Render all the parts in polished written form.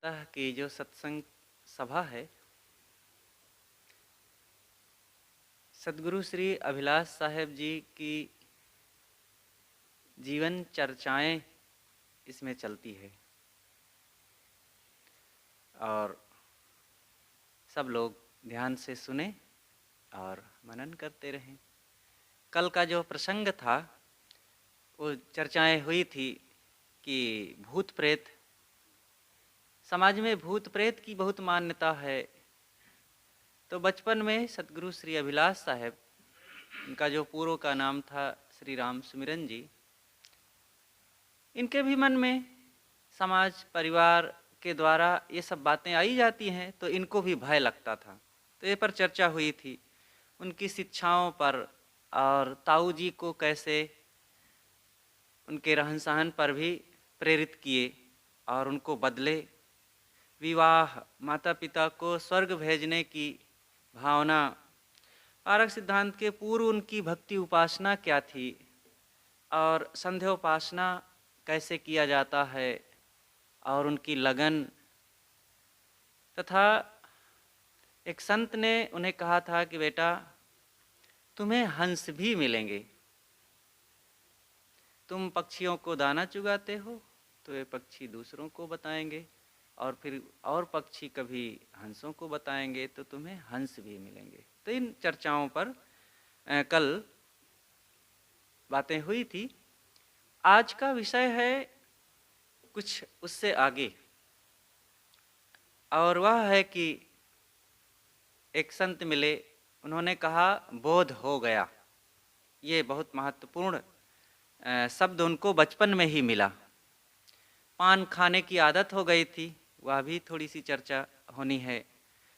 की जो सत्संग सभा है, सदगुरु श्री अभिलाष साहेब जी की जीवन चर्चाएं इसमें चलती है और सब लोग ध्यान से सुने और मनन करते रहें। कल का जो प्रसंग था वो चर्चाएं हुई थी कि भूत प्रेत, समाज में भूत प्रेत की बहुत मान्यता है। तो बचपन में सदगुरु श्री अभिलाष साहेब, इनका जो पूर्व का नाम था श्री राम सुमिरन जी, इनके भी मन में समाज परिवार के द्वारा ये सब बातें आई जाती हैं तो इनको भी भय लगता था। तो ये पर चर्चा हुई थी उनकी शिक्षाओं पर और ताऊ जी को कैसे उनके रहन सहन पर भी प्रेरित किए और उनको बदले। विवाह, माता पिता को स्वर्ग भेजने की भावना, आरक सिद्धांत के पूर्व उनकी भक्ति उपासना क्या थी और संध्योपासना कैसे किया जाता है और उनकी लगन। तथा एक संत ने उन्हें कहा था कि बेटा, तुम्हें हंस भी मिलेंगे। तुम पक्षियों को दाना चुगाते हो तो ये पक्षी दूसरों को बताएंगे और फिर और पक्षी कभी हंसों को बताएंगे तो तुम्हें हंस भी मिलेंगे। तो इन चर्चाओं पर कल बातें हुई थी। आज का विषय है कुछ उससे आगे, और वह है कि एक संत मिले, उन्होंने कहा बोध हो गया। ये बहुत महत्वपूर्ण शब्द उनको बचपन में ही मिला। पान खाने की आदत हो गई थी, वह भी थोड़ी सी चर्चा होनी है।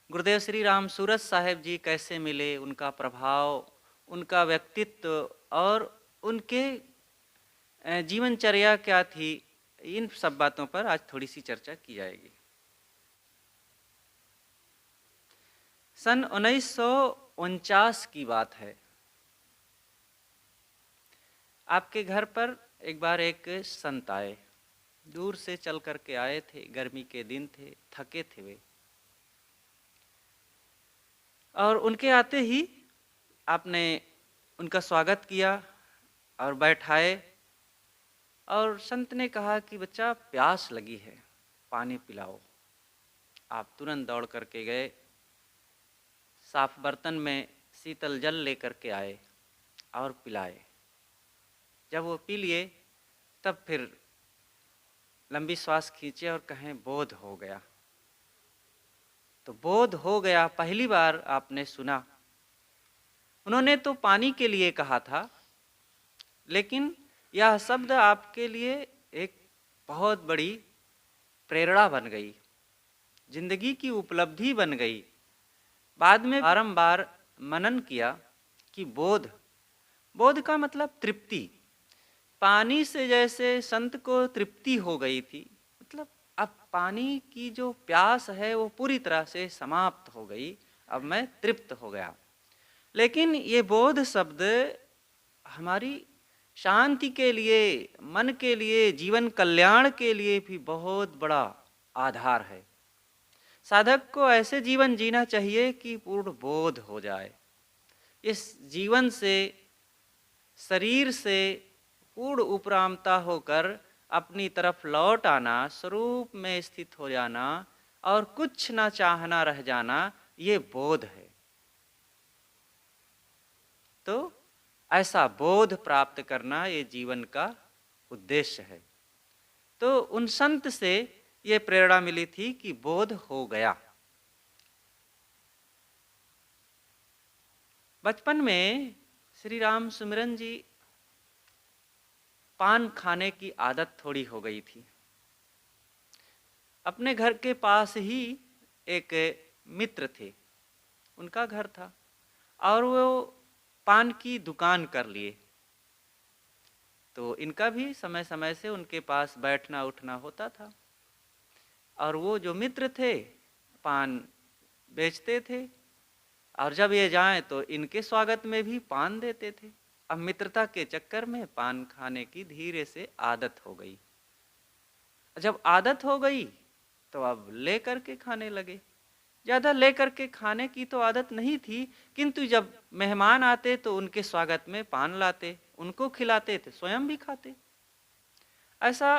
गुरुदेव श्री राम सूरत साहेब जी कैसे मिले, उनका प्रभाव, उनका व्यक्तित्व और उनके जीवनचर्या क्या थी, इन सब बातों पर आज थोड़ी सी चर्चा की जाएगी। सन 1949 की बात है। आपके घर पर एक बार एक संत आए, दूर से चल करके आए थे, गर्मी के दिन थे, थके थे वे, और उनके आते ही आपने उनका स्वागत किया और बैठाए। और संत ने कहा कि बच्चा, प्यास लगी है, पानी पिलाओ। आप तुरंत दौड़ करके गए, साफ बर्तन में शीतल जल लेकर के आए और पिलाए। जब वो पी लिए तब फिर लंबी श्वास खींचे और कहें बोध हो गया। तो बोध हो गया पहली बार आपने सुना। उन्होंने तो पानी के लिए कहा था, लेकिन यह शब्द आपके लिए एक बहुत बड़ी प्रेरणा बन गई, जिंदगी की उपलब्धि बन गई। बाद में बारंबार मनन किया कि बोध, बोध का मतलब तृप्ति। पानी से जैसे संत को तृप्ति हो गई थी, मतलब अब पानी की जो प्यास है वो पूरी तरह से समाप्त हो गई, अब मैं तृप्त हो गया। लेकिन ये बोध शब्द हमारी शांति के लिए, मन के लिए, जीवन कल्याण के लिए भी बहुत बड़ा आधार है। साधक को ऐसे जीवन जीना चाहिए कि पूर्ण बोध हो जाए। इस जीवन से, शरीर से पूर्ण उपरामता होकर अपनी तरफ लौट आना, स्वरूप में स्थित हो जाना और कुछ ना चाहना रह जाना, ये बोध है। तो ऐसा बोध प्राप्त करना ये जीवन का उद्देश्य है। तो उन संत से ये प्रेरणा मिली थी कि बोध हो गया। बचपन में श्री राम सुमिरन जी पान खाने की आदत थोड़ी हो गई थी। अपने घर के पास ही एक मित्र थे, उनका घर था और वो पान की दुकान कर लिए। तो इनका भी समय समय से उनके पास बैठना उठना होता था। और वो जो मित्र थे पान बेचते थे, और जब ये जाएं तो इनके स्वागत में भी पान देते थे। अब मित्रता के चक्कर में पान खाने की धीरे से आदत हो गई। जब आदत हो गई तो अब ले करके खाने लगे। ज़्यादा ले करके खाने की तो आदत नहीं थी, किंतु जब मेहमान आते तो उनके स्वागत में पान लाते, उनको खिलाते थे, स्वयं भी खाते। ऐसा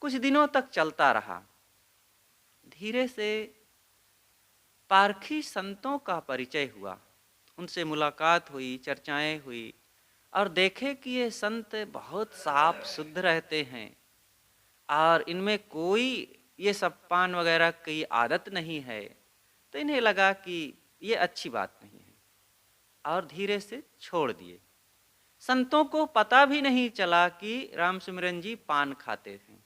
कुछ दिनों तक चलता रहा। धीरे से पारखी संतों का परिचय हुआ, उनसे मुलाकात हुई, चर्चाएं हुई, और देखे कि ये संत बहुत साफ शुद्ध रहते हैं और इनमें कोई ये सब पान वगैरह की आदत नहीं है। तो इन्हें लगा कि ये अच्छी बात नहीं है और धीरे से छोड़ दिए। संतों को पता भी नहीं चला कि रामसिमरन जी पान खाते थे,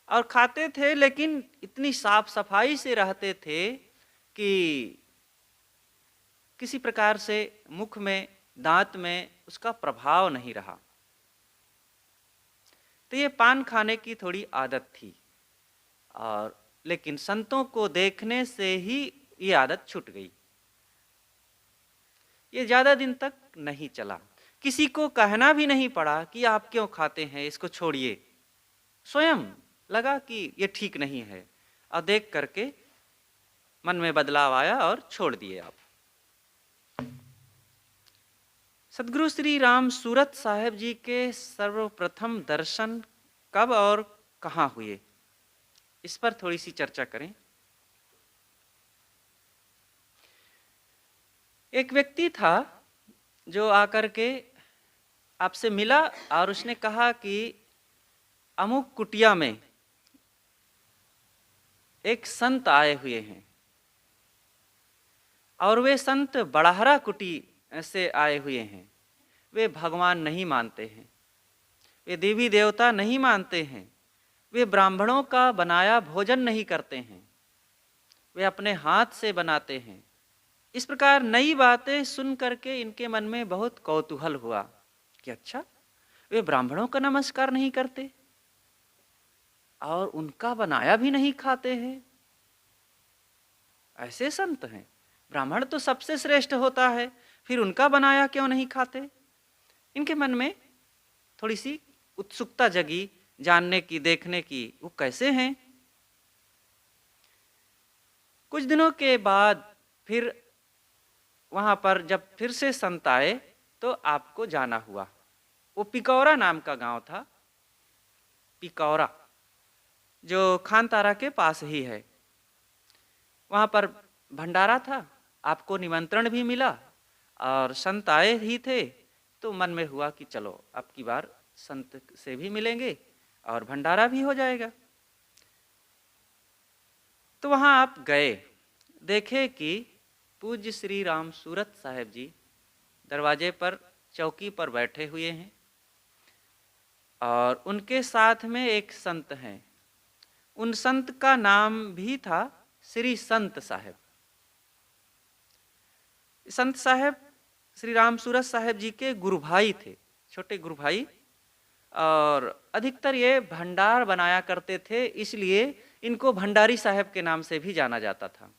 और खाते थे लेकिन इतनी साफ सफाई से रहते थे कि किसी प्रकार से मुख में, दांत में उसका प्रभाव नहीं रहा। तो ये पान खाने की थोड़ी आदत थी, और लेकिन संतों को देखने से ही ये आदत छूट गई। ये ज़्यादा दिन तक नहीं चला, किसी को कहना भी नहीं पड़ा कि आप क्यों खाते हैं, इसको छोड़िए। स्वयं लगा कि ये ठीक नहीं है, और देख करके मन में बदलाव आया और छोड़ दिए आप। सदगुरु श्री राम सूरत साहेब जी के सर्वप्रथम दर्शन कब और कहाँ हुए, इस पर थोड़ी सी चर्चा करें। एक व्यक्ति था जो आकर के आपसे मिला और उसने कहा कि अमुक कुटिया में एक संत आए हुए हैं, और वे संत बड़हरा कुटी से आए हुए हैं। वे भगवान नहीं मानते हैं, वे देवी देवता नहीं मानते हैं, वे ब्राह्मणों का बनाया भोजन नहीं करते हैं, वे अपने हाथ से बनाते हैं। इस प्रकार नई बातें सुन करके इनके मन में बहुत कौतूहल हुआ कि अच्छा, वे ब्राह्मणों का नमस्कार नहीं करते और उनका बनाया भी नहीं खाते हैं। ऐसे संत हैं, ब्राह्मण तो सबसे श्रेष्ठ होता है, फिर उनका बनाया क्यों नहीं खाते। इनके मन में थोड़ी सी उत्सुकता जगी जानने की, देखने की, वो कैसे हैं। कुछ दिनों के बाद फिर वहां पर जब फिर से संत आए तो आपको जाना हुआ। वो पिकौरा नाम का गांव था, पिकौरा, जो खानतारा के पास ही है। वहां पर भंडारा था, आपको निमंत्रण भी मिला और संत आए ही थे, तो मन में हुआ कि चलो अब की बार संत से भी मिलेंगे और भंडारा भी हो जाएगा। तो वहां आप गए, देखे कि पूज्य श्री राम सूरत साहेब जी दरवाजे पर चौकी पर बैठे हुए हैं, और उनके साथ में एक संत हैं। उन संत का नाम भी था श्री संत साहेब। संत साहेब श्री राम सूरत साहेब जी के गुरु भाई थे, छोटे गुरु भाई, और अधिकतर ये भंडार बनाया करते थे, इसलिए इनको भंडारी साहब के नाम से भी जाना जाता था।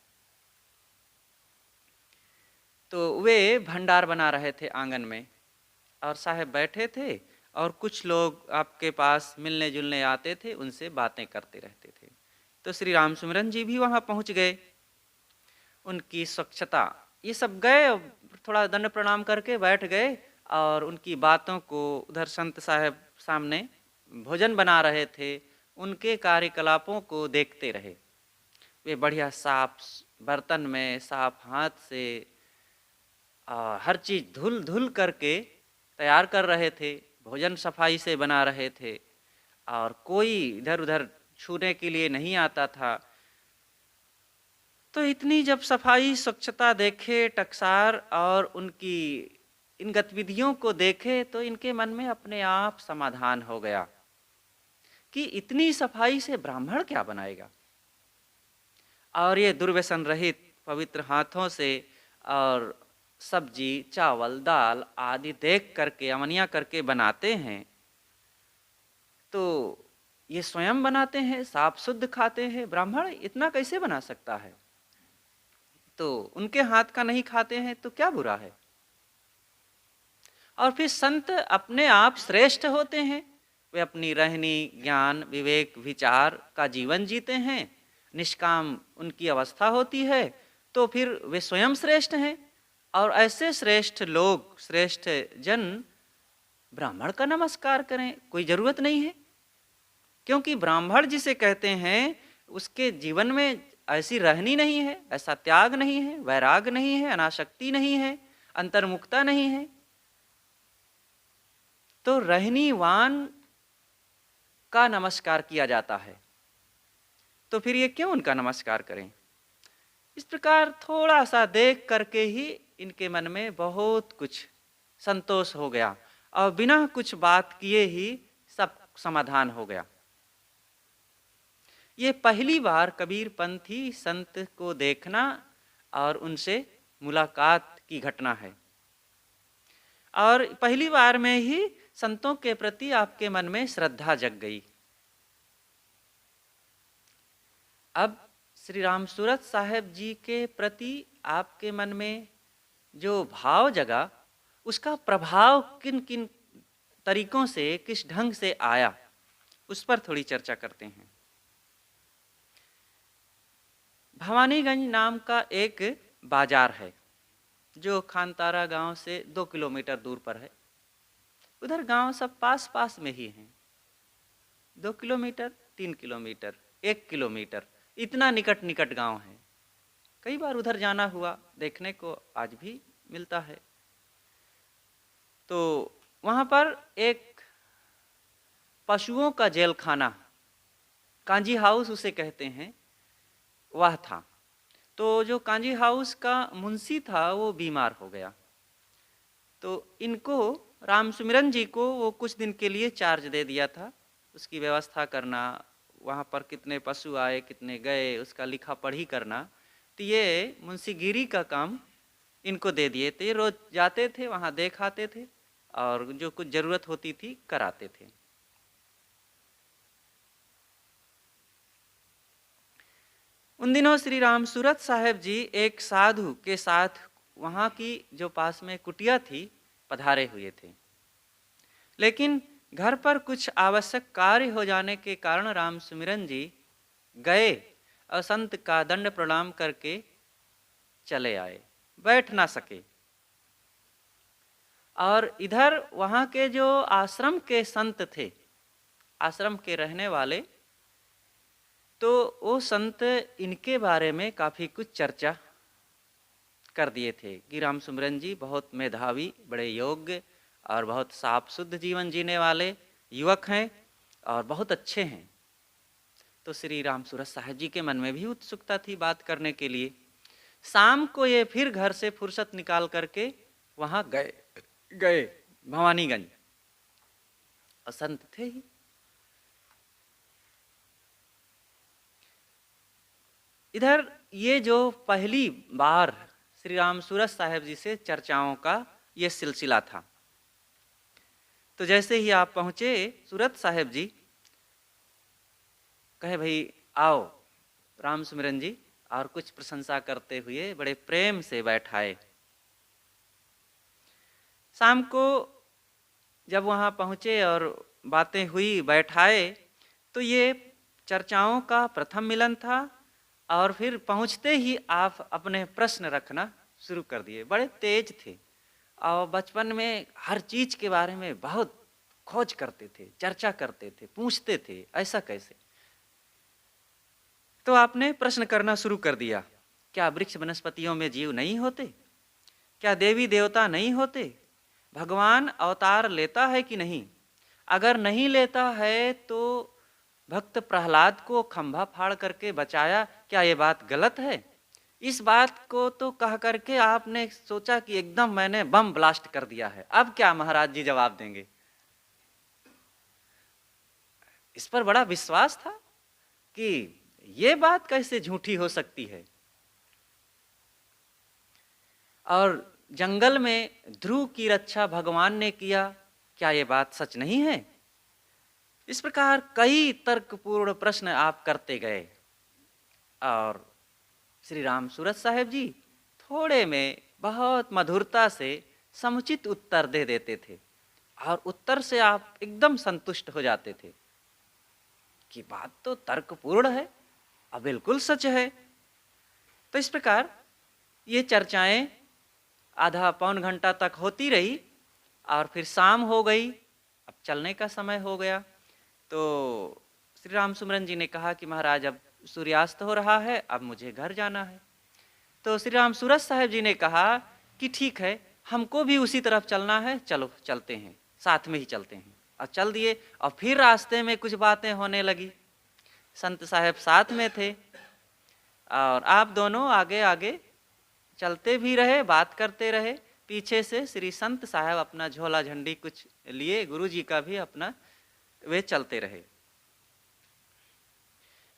तो वे भंडार बना रहे थे आंगन में, और साहब बैठे थे, और कुछ लोग आपके पास मिलने जुलने आते थे, उनसे बातें करते रहते थे। तो श्री रामसिमरन जी भी वहाँ पहुँच गए। उनकी स्वच्छता, ये सब गए, थोड़ा दंड प्रणाम करके बैठ गए, और उनकी बातों को उधर संत साहब सामने भोजन बना रहे थे, उनके कार्यकलापों को देखते रहे। वे बढ़िया साफ बर्तन में, साफ हाथ से हर चीज़ धुल धुल करके तैयार कर रहे थे, भोजन सफाई से बना रहे थे, और कोई इधर उधर छूने के लिए नहीं आता था। तो इतनी जब सफाई स्वच्छता देखे टकसार और उनकी इन गतिविधियों को देखे, तो इनके मन में अपने आप समाधान हो गया कि इतनी सफाई से ब्राह्मण क्या बनाएगा, और ये दुर्व्यसन रहित पवित्र हाथों से और सब्जी, चावल, दाल आदि देख करके, अमनिया करके बनाते हैं, तो ये स्वयं बनाते हैं, साफ शुद्ध खाते हैं, ब्राह्मण इतना कैसे बना सकता है। तो उनके हाथ का नहीं खाते हैं तो क्या बुरा है। और फिर संत अपने आप श्रेष्ठ होते हैं, वे अपनी रहनी, ज्ञान, विवेक, विचार का जीवन जीते हैं, निष्काम उनकी अवस्था होती है, तो फिर वे स्वयं श्रेष्ठ हैं। और ऐसे श्रेष्ठ लोग, श्रेष्ठ जन ब्राह्मण का नमस्कार करें, कोई जरूरत नहीं है। क्योंकि ब्राह्मण जिसे कहते हैं उसके जीवन में ऐसी रहनी नहीं है, ऐसा त्याग नहीं है, वैराग नहीं है, अनासक्ति नहीं है, अंतर्मुखता नहीं है। तो रहनीवान का नमस्कार किया जाता है, तो फिर ये क्यों उनका नमस्कार करें? इस प्रकार थोड़ा सा देख करके ही इनके मन में बहुत कुछ संतोष हो गया और बिना कुछ बात किए ही सब समाधान हो गया। ये पहली बार कबीर पंथी संत को देखना और उनसे मुलाकात की घटना है, और पहली बार में ही संतों के प्रति आपके मन में श्रद्धा जग गई। अब श्री राम सूरत साहेब जी के प्रति आपके मन में जो भाव जगा, उसका प्रभाव किन किन तरीकों से, किस ढंग से आया, उस पर थोड़ी चर्चा करते हैं। भवानीगंज नाम का एक बाजार है जो खानतारा गांव से 2 किलोमीटर दूर पर है। उधर गांव सब पास पास में ही हैं, 2 किलोमीटर, 3 किलोमीटर, 1 किलोमीटर, इतना निकट निकट गांव है। कई बार उधर जाना हुआ, देखने को आज भी मिलता है। तो वहाँ पर एक पशुओं का जेल खाना, कांजी हाउस उसे कहते हैं, वह था। तो जो कांजी हाउस का मुंशी था वो बीमार हो गया, तो इनको, राम सुमिरन जी को, वो कुछ दिन के लिए चार्ज दे दिया था उसकी व्यवस्था करना, वहाँ पर कितने पशु आए, कितने गए, उसका लिखा पढ़ी करना। तो ये मुंशीगिरी का काम इनको दे दिए थे। रोज जाते थे वहाँ, देख आते थे और जो कुछ ज़रूरत होती थी कराते थे। उन दिनों श्री राम सूरत साहेब जी एक साधु के साथ वहाँ की जो पास में कुटिया थी पधारे हुए थे, लेकिन घर पर कुछ आवश्यक कार्य हो जाने के कारण राम सुमिरन जी गए और संत का दंड प्रणाम करके चले आए, बैठ ना सके। और इधर वहाँ के जो आश्रम के संत थे, आश्रम के रहने वाले, तो वो संत इनके बारे में काफ़ी कुछ चर्चा कर दिए थे कि राम सुमिरन जी बहुत मेधावी, बड़े योग्य और बहुत साफ शुद्ध जीवन जीने वाले युवक हैं और बहुत अच्छे हैं। तो श्री राम सूरत साहेब जी के मन में भी उत्सुकता थी बात करने के लिए। शाम को ये फिर घर से फुर्सत निकाल करके वहाँ गए भवानीगंज, और संत थे ही। इधर ये जो पहली बार श्री राम सूरत साहेब जी से चर्चाओं का ये सिलसिला था, तो जैसे ही आप पहुँचे सूरत साहेब जी कहे भाई आओ राम सुमिरन जी, और कुछ प्रशंसा करते हुए बड़े प्रेम से बैठाए। शाम को जब वहाँ पहुँचे और बातें हुई, बैठाए, तो ये चर्चाओं का प्रथम मिलन था। और फिर पहुँचते ही आप अपने प्रश्न रखना शुरू कर दिए। बड़े तेज थे और बचपन में हर चीज़ के बारे में बहुत खोज करते थे, चर्चा करते थे, पूछते थे ऐसा कैसे। तो आपने प्रश्न करना शुरू कर दिया, क्या वृक्ष वनस्पतियों में जीव नहीं होते? क्या देवी देवता नहीं होते? भगवान अवतार लेता है कि नहीं? अगर नहीं लेता है तो भक्त प्रहलाद को खंभा फाड़ करके बचाया, क्या ये बात गलत है? इस बात को तो कह करके आपने सोचा कि एकदम मैंने बम ब्लास्ट कर दिया है, अब क्या महाराज जी जवाब देंगे। इस पर बड़ा विश्वास था कि ये बात कैसे झूठी हो सकती है। और जंगल में ध्रुव की रक्षा भगवान ने किया, क्या ये बात सच नहीं है? इस प्रकार कई तर्कपूर्ण प्रश्न आप करते गए और श्री राम सूरत साहेब जी थोड़े में बहुत मधुरता से समुचित उत्तर दे देते थे। और उत्तर से आप एकदम संतुष्ट हो जाते थे कि बात तो तर्कपूर्ण है और बिल्कुल सच है। तो इस प्रकार ये चर्चाएं आधा पौन घंटा तक होती रही और फिर शाम हो गई, अब चलने का समय हो गया। तो श्री राम सुमरन जी ने कहा कि महाराज अब सूर्यास्त हो रहा है, अब मुझे घर जाना है। तो श्री राम सूरत साहब जी ने कहा कि ठीक है, हमको भी उसी तरफ चलना है, चलो चलते हैं, साथ में ही चलते हैं। और चल दिए। और फिर रास्ते में कुछ बातें होने लगी। संत साहब साथ में थे और आप दोनों आगे आगे चलते भी रहे, बात करते रहे। पीछे से श्री संत साहब अपना झोला झंडी कुछ लिए, गुरु जी का भी अपना, वे चलते रहे।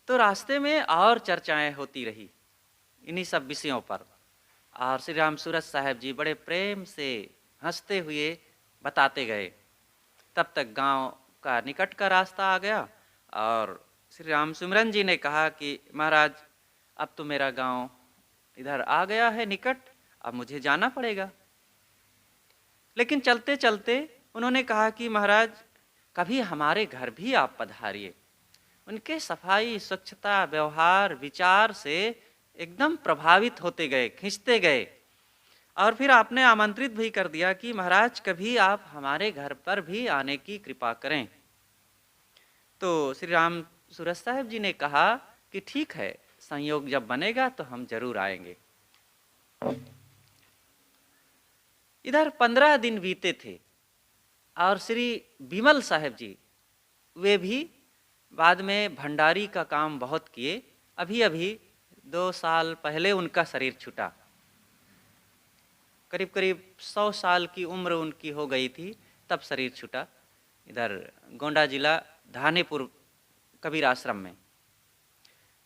तो रास्ते में और चर्चाएं होती रही इन्हीं सब विषयों पर। और श्री राम सूरत साहब जी बड़े प्रेम से हंसते हुए बताते गए। तब तक गांव का निकट का रास्ता आ गया और श्री राम सुमरन जी ने कहा कि महाराज अब तो मेरा गांव इधर आ गया है निकट, अब मुझे जाना पड़ेगा। लेकिन चलते चलते उन्होंने कहा कि महाराज कभी हमारे घर भी आप पधारिए। उनके सफाई, स्वच्छता, व्यवहार, विचार से एकदम प्रभावित होते गए, खींचते गए। और फिर आपने आमंत्रित भी कर दिया कि महाराज कभी आप हमारे घर पर भी आने की कृपा करें। तो श्री राम सूरत साहब जी ने कहा कि ठीक है, संयोग जब बनेगा तो हम जरूर आएंगे। इधर 15 दिन बीते थे और श्री विमल साहब जी वे भी बाद में भंडारी का काम बहुत किए। अभी अभी 2 साल पहले उनका शरीर छूटा। करीब करीब 100 साल की उम्र उनकी हो गई थी तब शरीर छूटा, इधर गोंडा जिला धानेपुर कबीर आश्रम में।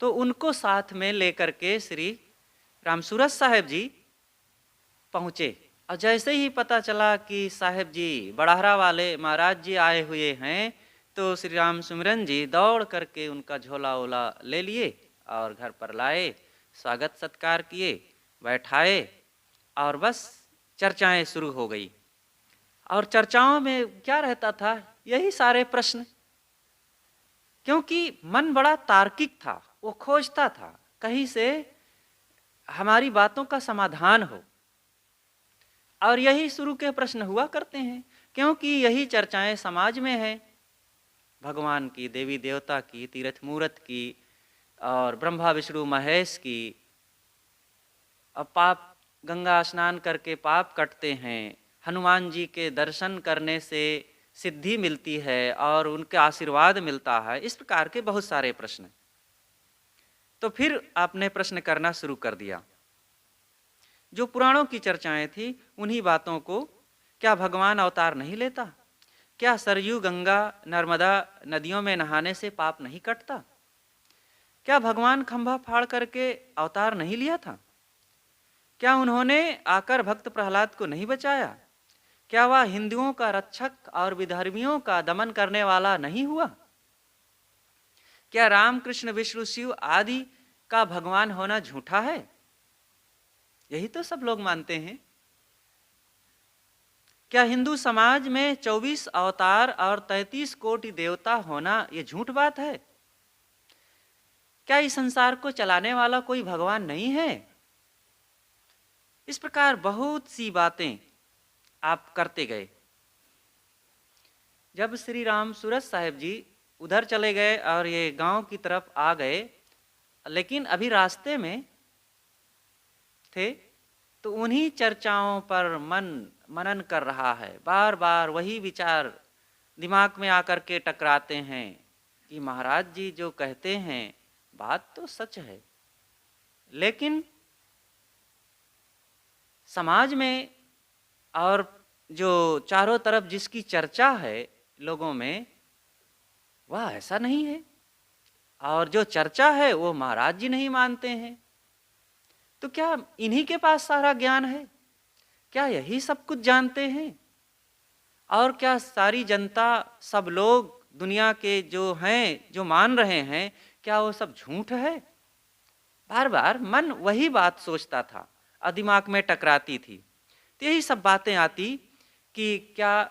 तो उनको साथ में लेकर के श्री रामसूरत साहब जी पहुँचे। और जैसे ही पता चला कि साहब जी बड़हरा वाले महाराज जी आए हुए हैं, तो श्री राम सुमिरन जी दौड़ करके उनका झोला ओला ले लिए और घर पर लाए, स्वागत सत्कार किए, बैठाए और बस चर्चाएं शुरू हो गई। और चर्चाओं में क्या रहता था, यही सारे प्रश्न, क्योंकि मन बड़ा तार्किक था, वो खोजता था कहीं से हमारी बातों का समाधान हो। और यही शुरू के प्रश्न हुआ करते हैं, क्योंकि यही चर्चाएं समाज में है, भगवान की, देवी देवता की, तीर्थ मूर्त की और ब्रह्मा विष्णु महेश की। अब पाप, गंगा स्नान करके पाप कटते हैं, हनुमान जी के दर्शन करने से सिद्धि मिलती है और उनका आशीर्वाद मिलता है, इस प्रकार के बहुत सारे प्रश्न। तो फिर आपने प्रश्न करना शुरू कर दिया। जो पुराणों की चर्चाएं थी उन्हीं बातों को, क्या भगवान अवतार नहीं लेता? क्या सरयू, गंगा, नर्मदा नदियों में नहाने से पाप नहीं कटता? क्या भगवान खंभा फाड़ करके अवतार नहीं लिया था? क्या उन्होंने आकर भक्त प्रहलाद को नहीं बचाया? क्या वह हिंदुओं का रक्षक और विधर्मियों का दमन करने वाला नहीं हुआ? क्या राम, कृष्ण, विष्णु, शिव आदि का भगवान होना झूठा है? यही तो सब लोग मानते हैं। क्या हिंदू समाज में 24 अवतार और 33 कोटि देवता होना ये झूठ बात है? क्या इस संसार को चलाने वाला कोई भगवान नहीं है? इस प्रकार बहुत सी बातें आप करते गए। जब श्री राम सूरत साहब जी उधर चले गए और ये गांव की तरफ आ गए, लेकिन अभी रास्ते में थे, तो उन्हीं चर्चाओं पर मन मनन कर रहा है। बार बार वही विचार दिमाग में आकर के टकराते हैं कि महाराज जी जो कहते हैं बात तो सच है, लेकिन समाज में और जो चारों तरफ जिसकी चर्चा है लोगों में, वह ऐसा नहीं है। और जो चर्चा है वो महाराज जी नहीं मानते हैं। तो क्या इन्हीं के पास सारा ज्ञान है? क्या यही सब कुछ जानते हैं? और क्या सारी जनता, सब लोग दुनिया के जो हैं, जो मान रहे हैं, क्या वो सब झूठ है? बार बार मन वही बात सोचता था और दिमाग में टकराती थी। तो यही सब बातें आती कि क्या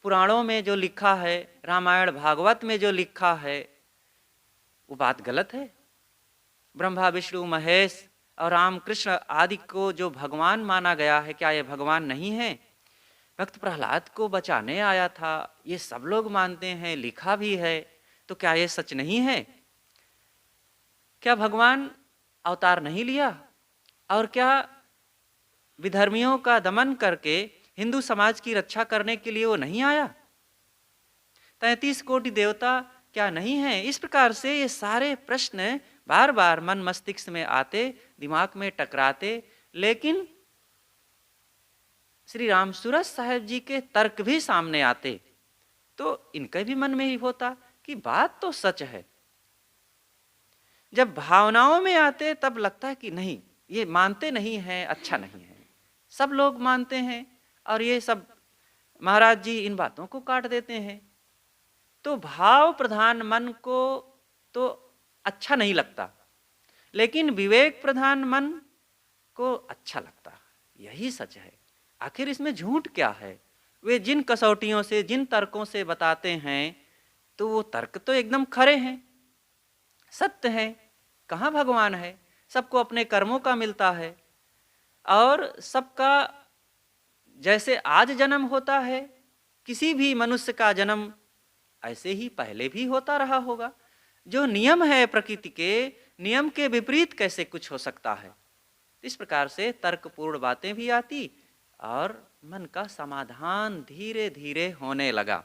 पुराणों में जो लिखा है, रामायण भागवत में जो लिखा है, वो बात गलत है। ब्रह्मा विष्णु महेश और राम कृष्ण आदि को जो भगवान माना गया है, क्या ये भगवान नहीं है? भक्त प्रहलाद को बचाने आया था, ये सब लोग मानते हैं, लिखा भी है, तो क्या ये सच नहीं है? क्या भगवान अवतार नहीं लिया? और क्या विधर्मियों का दमन करके हिंदू समाज की रक्षा करने के लिए वो नहीं आया? 33 कोटि देवता क्या नहीं है? इस प्रकार से ये सारे प्रश्न बार बार मन मस्तिष्क में आते, दिमाग में टकराते, लेकिन श्री राम सूरत साहेब जी के तर्क भी सामने आते, तो इनके भी मन में ही होता कि बात तो सच है। जब भावनाओं में आते तब लगता है कि नहीं, ये मानते नहीं हैं, अच्छा नहीं है। सब लोग मानते हैं और ये सब महाराज जी इन बातों को काट देते हैं, तो भाव प्रधान मन को तो अच्छा नहीं लगता, लेकिन विवेक प्रधान मन को अच्छा लगता। यही सच है। आखिर इसमें झूठ क्या है? वे जिन कसौटियों से, जिन तर्कों से बताते हैं, तो वो तर्क तो एकदम खरे हैं, सत्य है। कहाँ भगवान है? सबको अपने कर्मों का मिलता है, और सबका जैसे आज जन्म होता है, किसी भी मनुष्य का जन्म ऐसे ही पहले भी होता रहा होगा। जो नियम है प्रकृति के, नियम के विपरीत कैसे कुछ हो सकता है? इस प्रकार से तर्कपूर्ण बातें भी आती और मन का समाधान धीरे धीरे होने लगा।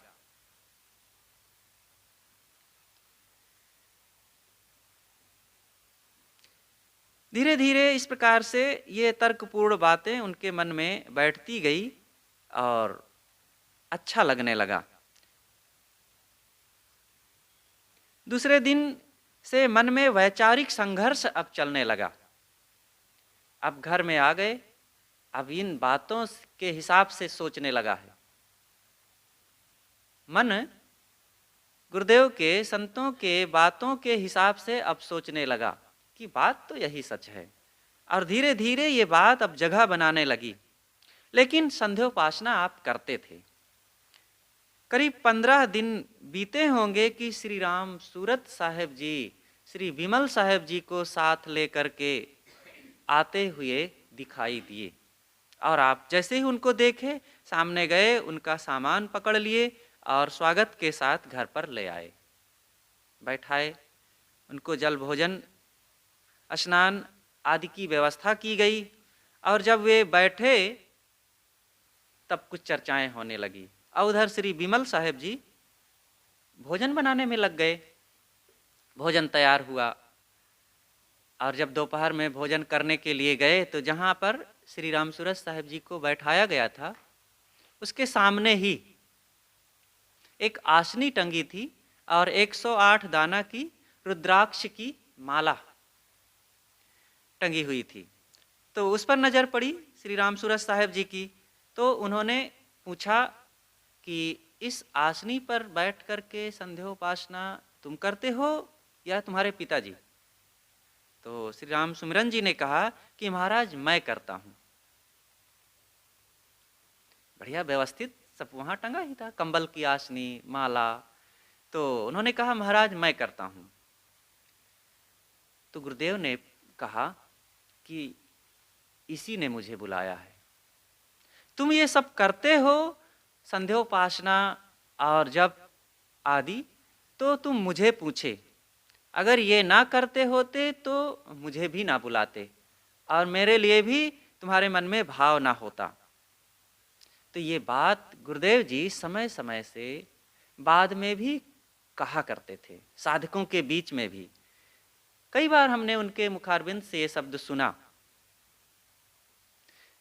धीरे धीरे इस प्रकार से ये तर्कपूर्ण बातें उनके मन में बैठती गई और अच्छा लगने लगा। दूसरे दिन से मन में वैचारिक संघर्ष अब चलने लगा। अब घर में आ गए, अब इन बातों के हिसाब से सोचने लगा है। मन गुरुदेव के, संतों के बातों के हिसाब से अब सोचने लगा कि बात तो यही सच है, और धीरे धीरे ये बात अब जगह बनाने लगी। लेकिन संध्योपासना आप करते थे। करीब 15 दिन बीते होंगे कि श्री राम सूरत साहेब जी श्री विमल साहेब जी को साथ लेकर के आते हुए दिखाई दिए, और आप जैसे ही उनको देखे, सामने गए, उनका सामान पकड़ लिए और स्वागत के साथ घर पर ले आए, बैठाए। उनको जल भोजन, स्नान आदि की व्यवस्था की गई, और जब वे बैठे तब कुछ चर्चाएं होने लगी। और उधर श्री विमल साहेब जी भोजन बनाने में लग गए। भोजन तैयार हुआ, और जब दोपहर में भोजन करने के लिए गए, तो जहाँ पर श्री राम सूरत साहेब जी को बैठाया गया था, उसके सामने ही एक आसनी टंगी थी और 108 दाना की रुद्राक्ष की माला टंगी हुई थी। तो उस पर नज़र पड़ी श्री राम सूरत साहेब जी की, तो उन्होंने पूछा कि इस आसनी पर बैठ करके संध्योपासना तुम करते हो या तुम्हारे पिताजी? तो श्री राम सुमिरन जी ने कहा कि महाराज मैं करता हूँ। बढ़िया व्यवस्थित सब वहाँ टंगा ही था, कंबल की आसनी, माला। तो उन्होंने कहा महाराज मैं करता हूँ। तो गुरुदेव ने कहा कि इसी ने मुझे बुलाया है। तुम ये सब करते हो, संध्योपासना और जप आदि, तो तुम मुझे पूछे। अगर ये ना करते होते तो मुझे भी ना बुलाते, और मेरे लिए भी तुम्हारे मन में भाव ना होता। तो ये बात गुरुदेव जी समय समय से बाद में भी कहा करते थे, साधकों के बीच में भी। कई बार हमने उनके मुखारबिंद से ये शब्द सुना।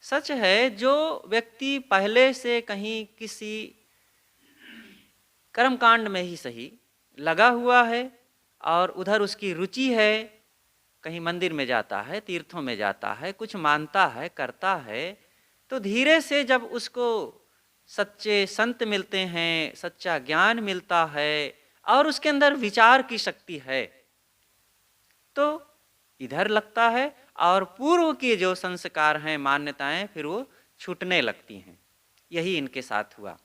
सच है, जो व्यक्ति पहले से कहीं किसी कर्मकांड में ही सही लगा हुआ है और उधर उसकी रुचि है, कहीं मंदिर में जाता है, तीर्थों में जाता है, कुछ मानता है, करता है, तो धीरे से जब उसको सच्चे संत मिलते हैं, सच्चा ज्ञान मिलता है और उसके अंदर विचार की शक्ति है, तो इधर लगता है और पूर्व के जो संस्कार हैं, मान्यताएं, फिर वो छूटने लगती हैं। यही इनके साथ हुआ।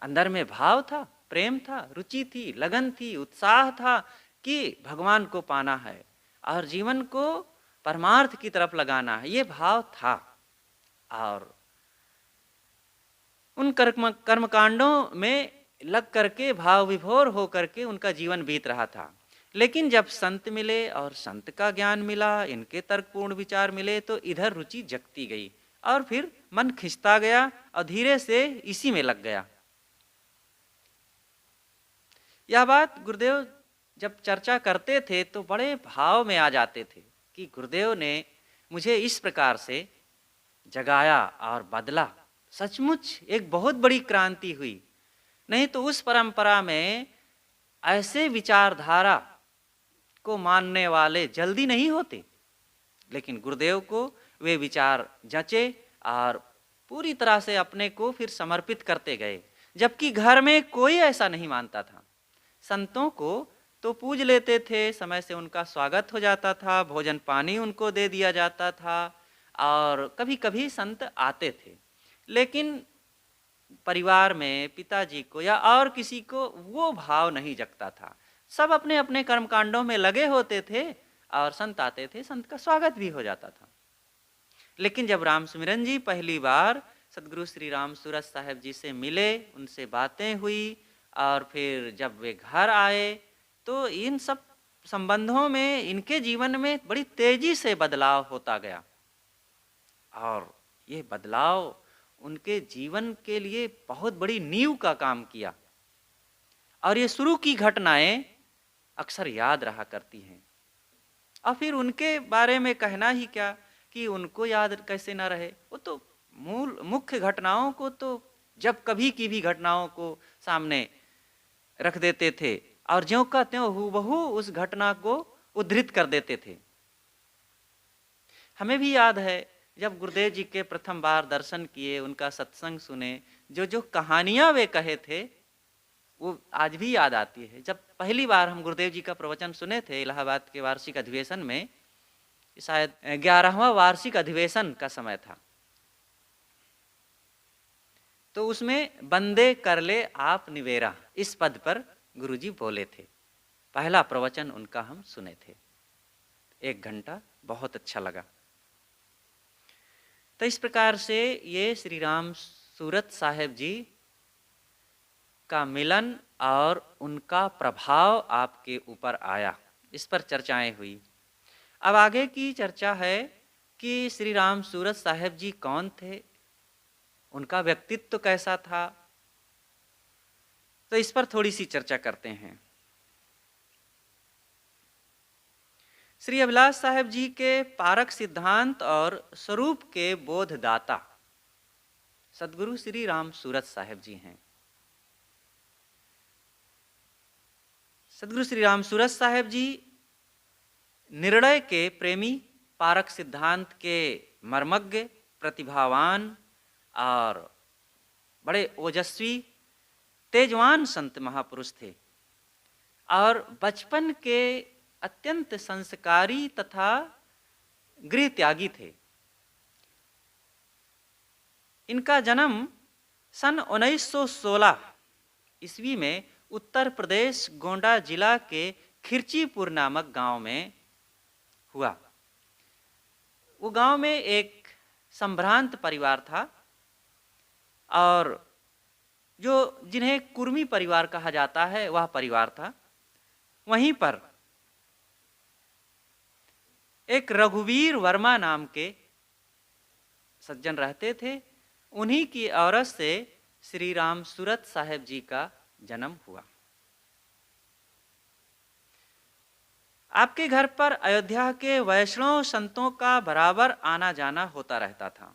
अंदर में भाव था, प्रेम था, रुचि थी, लगन थी, उत्साह था कि भगवान को पाना है और जीवन को परमार्थ की तरफ लगाना है, ये भाव था। और उन कर्मकांडों में लग करके भाव विभोर हो करके उनका जीवन बीत रहा था। लेकिन जब संत मिले और संत का ज्ञान मिला, इनके तर्कपूर्ण विचार मिले, तो इधर रुचि जगती गई और फिर मन खिंचता गया और धीरे से इसी में लग गया। यह बात गुरुदेव जब चर्चा करते थे तो बड़े भाव में आ जाते थे कि गुरुदेव ने मुझे इस प्रकार से जगाया और बदला। सचमुच एक बहुत बड़ी क्रांति हुई। नहीं तो उस परंपरा में ऐसे विचारधारा को मानने वाले जल्दी नहीं होते, लेकिन गुरुदेव को वे विचार जचे और पूरी तरह से अपने को फिर समर्पित करते गए। जबकि घर में कोई ऐसा नहीं मानता था। संतों को तो पूज लेते थे, समय से उनका स्वागत हो जाता था, भोजन पानी उनको दे दिया जाता था और कभी कभी संत आते थे, लेकिन परिवार में पिताजी को या और किसी को वो भाव नहीं जगता था। सब अपने अपने कर्मकांडों में लगे होते थे और संत आते थे, संत का स्वागत भी हो जाता था। लेकिन जब राम सुमिरन जी पहली बार सदगुरु श्री राम सूरत साहेब जी से मिले, उनसे बातें हुई और फिर जब वे घर आए तो इन सब संबंधों में, इनके जीवन में बड़ी तेजी से बदलाव होता गया और ये बदलाव उनके जीवन के लिए बहुत बड़ी नींव का काम किया। और ये शुरू की घटनाएं अक्सर याद रहा करती हैं। और फिर उनके बारे में कहना ही क्या कि उनको याद कैसे ना रहे। वो तो मूल मुख्य घटनाओं को तो जब कभी की भी घटनाओं को सामने रख देते थे और ज्यों का त्यों हूबहू उस घटना को उद्धृत कर देते थे। हमें भी याद है जब गुरुदेव जी के प्रथम बार दर्शन किए, उनका सत्संग सुने, जो जो कहानियां वे कहे थे वो आज भी याद आती है। जब पहली बार हम गुरुदेव जी का प्रवचन सुने थे इलाहाबाद के वार्षिक अधिवेशन में, शायद 11वां वार्षिक अधिवेशन का समय था, तो उसमें बंदे कर ले आप निवेरा, इस पद पर गुरुजी बोले थे। पहला प्रवचन उनका हम सुने थे, 1 घंटा, बहुत अच्छा लगा। तो इस प्रकार से ये श्री राम सूरत साहेब जी का मिलन और उनका प्रभाव आपके ऊपर आया, इस पर चर्चाएं हुई। अब आगे की चर्चा है कि श्री राम सूरत साहेब जी कौन थे, उनका व्यक्तित्व कैसा था, तो इस पर थोड़ी सी चर्चा करते हैं। श्री अभिलाष साहेब जी के पारक सिद्धांत और स्वरूप के बोधदाता सदगुरु श्री राम सूरत साहेब जी हैं। सदगुरु श्री राम सूरत साहेब जी निर्णय के प्रेमी, पारक सिद्धांत के मर्मज्ञ, प्रतिभावान और बड़े ओजस्वी तेजवान संत महापुरुष थे और बचपन के अत्यंत संस्कारी तथा गृह त्यागी थे। इनका जन्म सन 1916 ईस्वी में उत्तर प्रदेश गोंडा जिला के खिरचीपुर नामक गांव में हुआ। वो गांव में एक संभ्रांत परिवार था और जो जिन्हें कुर्मी परिवार कहा जाता है वह परिवार था। वहीं पर एक रघुवीर वर्मा नाम के सज्जन रहते थे। उन्हीं की औरत से श्री राम सूरत साहेब जी का जन्म हुआ। आपके घर पर अयोध्या के वैष्णव संतों का बराबर आना जाना होता रहता था।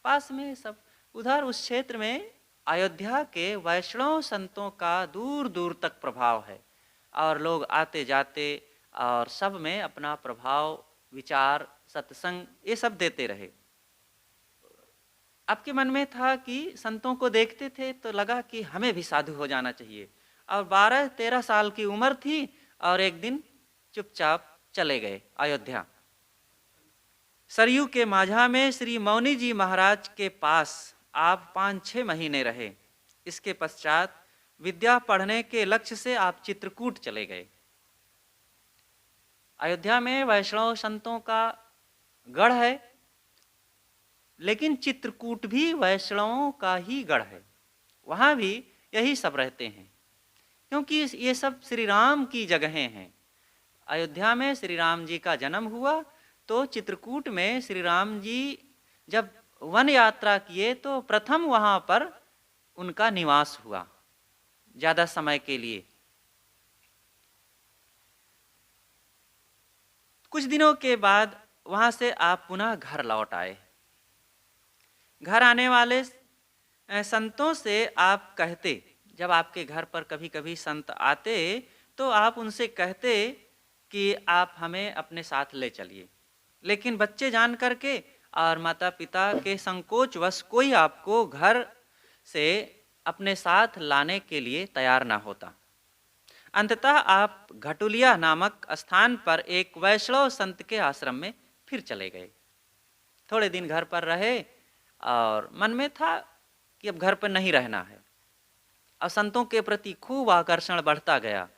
पास में सब उधर उस क्षेत्र में अयोध्या के वैष्णव संतों का दूर दूर तक प्रभाव है और लोग आते जाते और सब में अपना प्रभाव, विचार, सत्संग ये सब देते रहे। आपके मन में था कि संतों को देखते थे तो लगा कि हमें भी साधु हो जाना चाहिए और 12-13 साल की उम्र थी और एक दिन चुपचाप चले गए अयोध्या। सरयू के माझा में श्री मौनी जी महाराज के पास आप 5-6 महीने रहे। इसके पश्चात विद्या पढ़ने के लक्ष्य से आप चित्रकूट चले गए। अयोध्या में वैष्णव संतों का गढ़ है, लेकिन चित्रकूट भी वैष्णवों का ही गढ़ है। वहाँ भी यही सब रहते हैं, क्योंकि ये सब श्री राम की जगहें हैं। अयोध्या में श्री राम जी का जन्म हुआ, तो चित्रकूट में श्री राम जी जब वन यात्रा किए तो प्रथम वहाँ पर उनका निवास हुआ ज़्यादा समय के लिए। कुछ दिनों के बाद वहाँ से आप पुनः घर लौट आए। घर आने वाले संतों से आप कहते, जब आपके घर पर कभी कभी संत आते तो आप उनसे कहते कि आप हमें अपने साथ ले चलिए, लेकिन बच्चे जान करके और माता पिता के संकोचवश कोई आपको घर से अपने साथ लाने के लिए तैयार ना होता। अंततः आप घटुलिया नामक स्थान पर एक वैष्णव संत के आश्रम में फिर चले गए। थोड़े दिन घर पर रहे और मन में था कि अब घर पर नहीं रहना है, और संतों के प्रति खूब आकर्षण बढ़ता गया।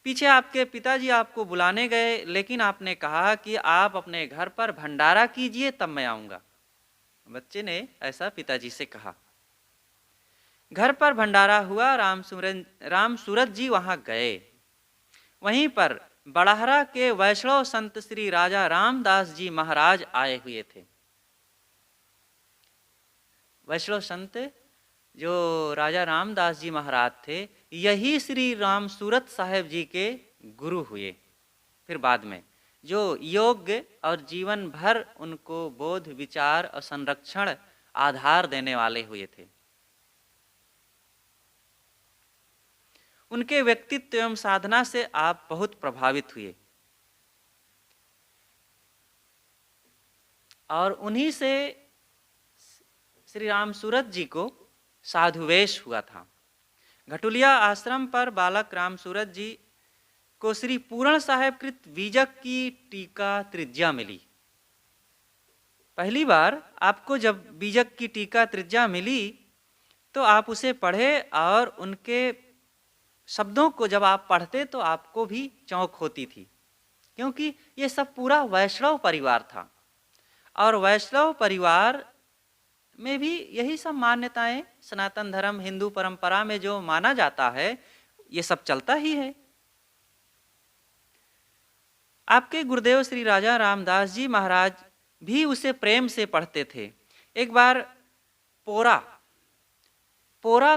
पीछे आपके पिताजी आपको बुलाने गए, लेकिन आपने कहा कि आप अपने घर पर भंडारा कीजिए, तब मैं आऊँगा। बच्चे ने ऐसा पिताजी से कहा। घर पर भंडारा हुआ। राम सूरत जी वहाँ गए। वहीं पर बड़हरा के वैष्णव संत श्री राजा रामदास जी महाराज आए हुए थे। वैष्णव संत जो राजा रामदास जी महाराज थे, यही श्री राम सूरत साहेब जी के गुरु हुए। फिर बाद में जो योग्य और जीवन भर उनको बोध विचार और संरक्षण आधार देने वाले हुए थे। उनके व्यक्तित्व एवं साधना से आप बहुत प्रभावित हुए, और उन्हीं से श्री राम सूरत जी को साधुवेश हुआ था। घटुलिया आश्रम पर बालक राम सूरत जी को श्री पूर्ण साहेब कृत बीजक की टीका त्रिज्या मिली। पहली बार आपको जब बीजक की टीका त्रिज्या मिली तो आप उसे पढ़े, और उनके शब्दों को जब आप पढ़ते तो आपको भी चौंक होती थी, क्योंकि ये सब पूरा वैष्णव परिवार था, और वैष्णव परिवार में भी यही सब मान्यताएं, सनातन धर्म हिंदू परंपरा में जो माना जाता है, ये सब चलता ही है। आपके गुरुदेव श्री राजा रामदास जी महाराज भी उसे प्रेम से पढ़ते थे। एक बार पोरा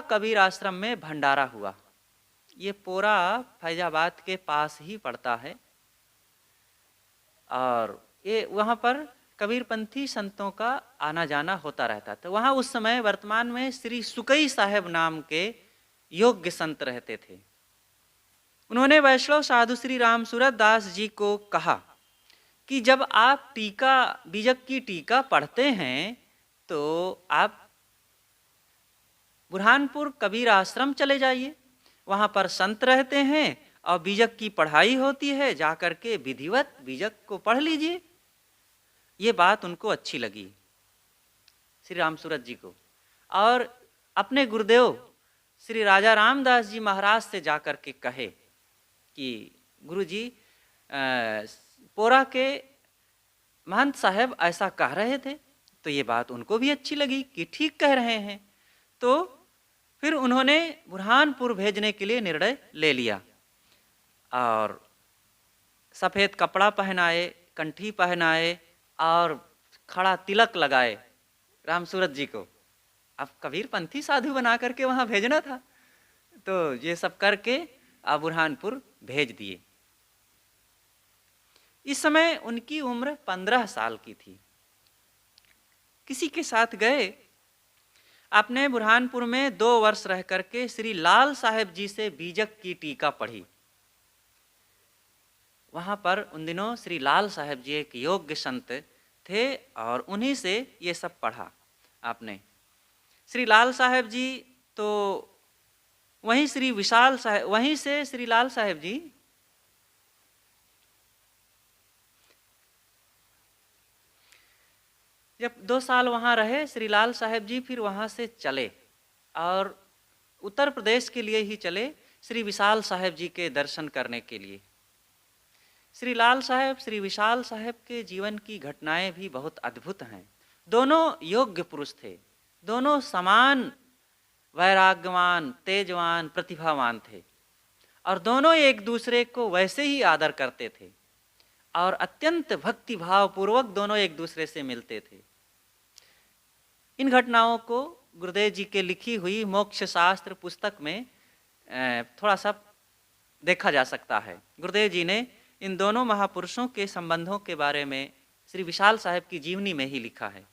कबीर आश्रम में भंडारा हुआ। ये पोरा फैजाबाद के पास ही पड़ता है, और ये वहाँ पर कबीरपंथी संतों का आना जाना होता रहता था। वहाँ उस समय वर्तमान में श्री सुकई साहेब नाम के योग्य संत रहते थे। उन्होंने वैष्णव साधु श्री राम सूरत दास जी को कहा कि जब आप टीका बीजक की टीका पढ़ते हैं तो आप बुरहानपुर कबीर आश्रम चले जाइए, वहाँ पर संत रहते हैं और बीजक की पढ़ाई होती है, जाकर के विधिवत बीजक को पढ़ लीजिए। ये बात उनको अच्छी लगी श्री राम सूरत जी को, और अपने गुरुदेव श्री राजा रामदास जी महाराज से जाकर के कहे कि गुरुजी, पोरा के महंत साहब ऐसा कह रहे थे। तो ये बात उनको भी अच्छी लगी कि ठीक कह रहे हैं। तो फिर उन्होंने बुरहानपुर भेजने के लिए निर्णय ले लिया, और सफ़ेद कपड़ा पहनाए, कंठी पहनाए और खड़ा तिलक लगाए राम सूरत जी को। अब कबीरपंथी साधु बना करके वहाँ भेजना था, तो ये सब करके अब बुरहानपुर भेज दिए। इस समय उनकी उम्र 15 साल की थी। किसी के साथ गए। आपने बुरहानपुर में 2 वर्ष रह करके श्री लाल साहेब जी से बीजक की टीका पढ़ी। वहाँ पर उन दिनों श्री लाल साहेब जी एक योग्य संत थे, और उन्हीं से ये सब पढ़ा आपने। श्री लाल साहेब जी तो वहीं श्री विशाल साहेब, वहीं से श्री लाल साहेब जी जब 2 साल वहाँ रहे, श्री लाल साहेब जी फिर वहाँ से चले और उत्तर प्रदेश के लिए ही चले, श्री विशाल साहेब जी के दर्शन करने के लिए। श्री लाल साहेब, श्री विशाल साहेब के जीवन की घटनाएं भी बहुत अद्भुत हैं। दोनों योग्य पुरुष थे, दोनों समान वैराग्यवान, तेजवान, प्रतिभावान थे और दोनों एक दूसरे को वैसे ही आदर करते थे और अत्यंत भक्ति भाव पूर्वक दोनों एक दूसरे से मिलते थे। इन घटनाओं को गुरुदेव जी के लिखी हुई मोक्ष शास्त्र पुस्तक में थोड़ा सा देखा जा सकता है। गुरुदेव जी ने इन दोनों महापुरुषों के संबंधों के बारे में श्री विशाल साहेब की जीवनी में ही लिखा है।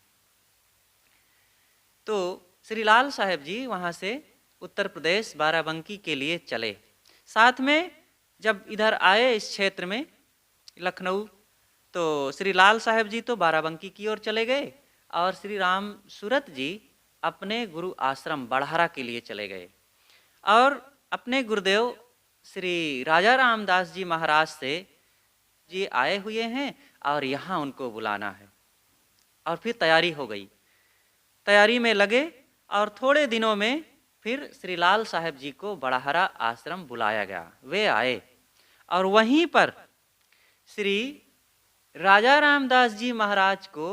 तो श्री लाल साहेब जी वहाँ से उत्तर प्रदेश बाराबंकी के लिए चले। साथ में जब इधर आए इस क्षेत्र में लखनऊ, तो श्री लाल साहेब जी तो बाराबंकी की ओर चले गए और श्री राम सूरत जी अपने गुरु आश्रम बड़हरा के लिए चले गए और अपने गुरुदेव श्री राजा रामदास जी महाराज से जी आए हुए हैं और यहाँ उनको बुलाना है। और फिर तैयारी हो गई, तैयारी में लगे और थोड़े दिनों में फिर श्री लाल साहेब जी को बड़हरा आश्रम बुलाया गया। वे आए और वहीं पर श्री राजा रामदास जी महाराज को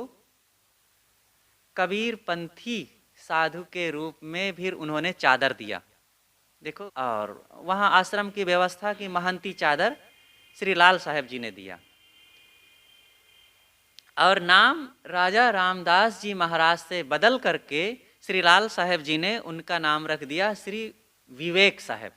कबीर पंथी साधु के रूप में फिर उन्होंने चादर दिया। देखो, और वहाँ आश्रम की व्यवस्था की महंती चादर श्री लाल साहेब जी ने दिया और नाम राजा रामदास जी महाराज से बदल करके श्री लाल साहेब जी ने उनका नाम रख दिया श्री विवेक साहेब।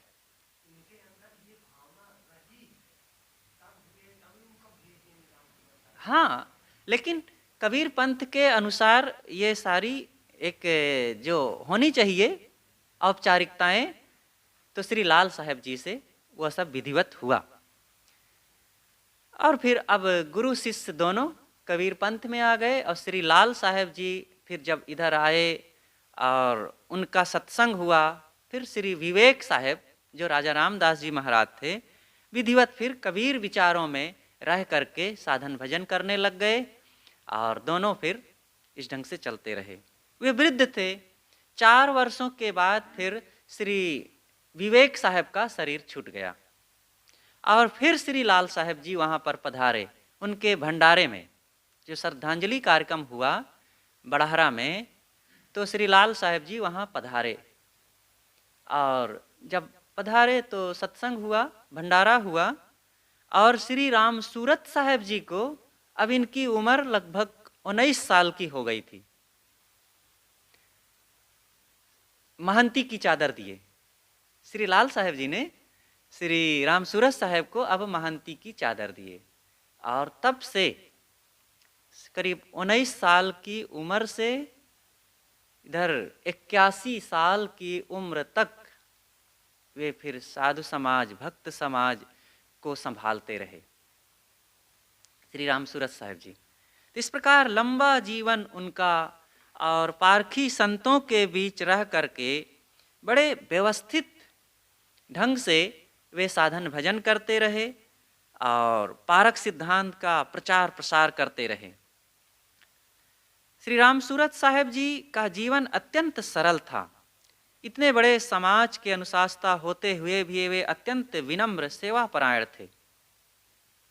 हाँ, लेकिन कबीर पंथ के अनुसार ये सारी एक जो होनी चाहिए औपचारिकताएं, तो श्री लाल साहेब जी से वह सब विधिवत हुआ। और फिर अब गुरु शिष्य दोनों कबीर पंथ में आ गए और श्री लाल साहेब जी फिर जब इधर आए और उनका सत्संग हुआ, फिर श्री विवेक साहेब जो राजा रामदास जी महाराज थे विधिवत फिर कबीर विचारों में रह करके साधन भजन करने लग गए और दोनों फिर इस ढंग से चलते रहे। वे वृद्ध थे। 4 वर्षों के बाद फिर श्री विवेक साहेब का शरीर छूट गया और फिर श्री लाल साहेब जी वहाँ पर पधारे। उनके भंडारे में जो श्रद्धांजलि कार्यक्रम हुआ बड़हरा में, तो श्री लाल साहेब जी वहाँ पधारे और जब पधारे तो सत्संग हुआ, भंडारा हुआ और श्री राम सूरत साहेब जी को अब इनकी उम्र लगभग 19 साल की हो गई थी। महंती की चादर दिए श्री लाल साहेब जी ने श्री राम सूरत साहेब को अब महंती की चादर दिए और तब से करीब 19 साल की उम्र से इधर 81 साल की उम्र तक वे फिर साधु समाज, भक्त समाज को संभालते रहे श्री राम सूरत साहेब जी। तो इस प्रकार लंबा जीवन उनका और पारखी संतों के बीच रह करके बड़े व्यवस्थित ढंग से वे साधन भजन करते रहे और पारक सिद्धांत का प्रचार प्रसार करते रहे। श्री राम सूरत साहेब जी का जीवन अत्यंत सरल था। इतने बड़े समाज के अनुशासता होते हुए भी वे अत्यंत विनम्र सेवापरायण थे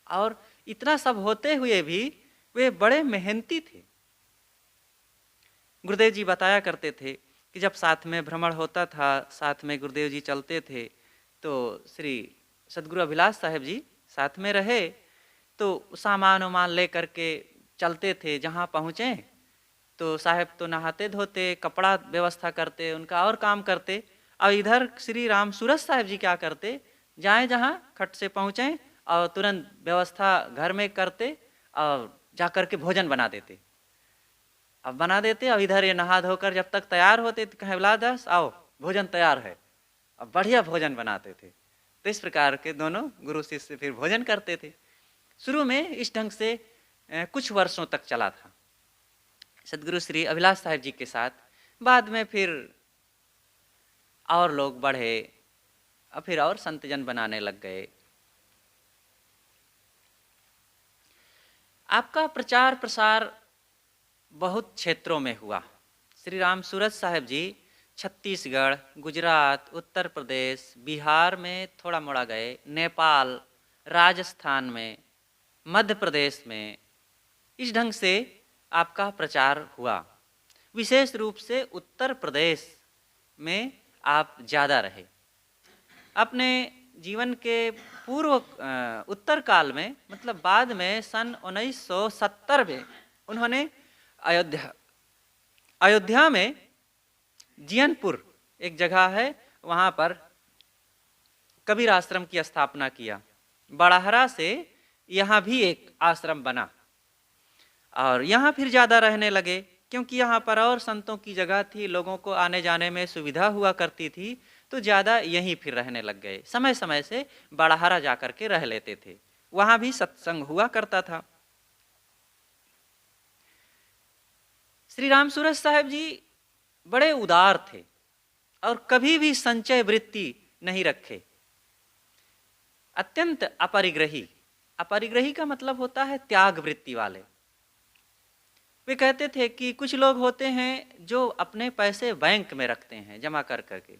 और इतना सब होते हुए भी वे बड़े मेहनती थे। गुरुदेव जी बताया करते थे कि जब साथ में भ्रमण होता था, साथ में गुरुदेव जी चलते थे, तो श्री सदगुरु अभिलाष साहेब जी साथ में रहे तो सामान वामान ले करके चलते थे। जहाँ पहुँचे तो साहेब तो नहाते धोते, कपड़ा व्यवस्था करते, उनका और काम करते और इधर श्री राम सूरत साहेब जी क्या करते, जाएं जहाँ खट से पहुँचें और तुरंत व्यवस्था घर में करते और जा कर के भोजन बना देते। अब बना देते और इधर ये नहा धोकर जब तक तैयार होते तो कहें बिलादास आओ भोजन तैयार है, अब बढ़िया भोजन बनाते थे। तो इस प्रकार के दोनों गुरु शिष्य फिर भोजन करते थे। शुरू में इस ढंग से कुछ वर्षों तक चला था सदगुरु श्री अभिलाष साहेब जी के साथ। बाद में फिर और लोग बढ़े और फिर और संतजन बनाने लग गए। आपका प्रचार प्रसार बहुत क्षेत्रों में हुआ। श्री राम सूरत साहेब जी छत्तीसगढ़, गुजरात, उत्तर प्रदेश, बिहार में थोड़ा मोड़ा गए, नेपाल, राजस्थान में, मध्य प्रदेश में, इस ढंग से आपका प्रचार हुआ। विशेष रूप से उत्तर प्रदेश में आप ज़्यादा रहे। अपने जीवन के पूर्व उत्तर काल में, मतलब बाद में सन 1970 में उन्होंने अयोध्या में जियनपुर एक जगह है, वहाँ पर कबीर आश्रम की स्थापना किया। बड़ाहरा से यहाँ भी एक आश्रम बना और यहाँ फिर ज़्यादा रहने लगे, क्योंकि यहाँ पर और संतों की जगह थी, लोगों को आने जाने में सुविधा हुआ करती थी, तो ज़्यादा यहीं फिर रहने लग गए। समय समय से बड़ाहरा जा कर के रह लेते थे, वहाँ भी सत्संग हुआ करता था। श्री राम सूरत साहब जी बड़े उदार थे और कभी भी संचय वृत्ति नहीं रखे, अत्यंत अपरिग्रही। अपरिग्रही का मतलब होता है त्याग वृत्ति वाले। वे कहते थे कि कुछ लोग होते हैं जो अपने पैसे बैंक में रखते हैं जमा कर करके,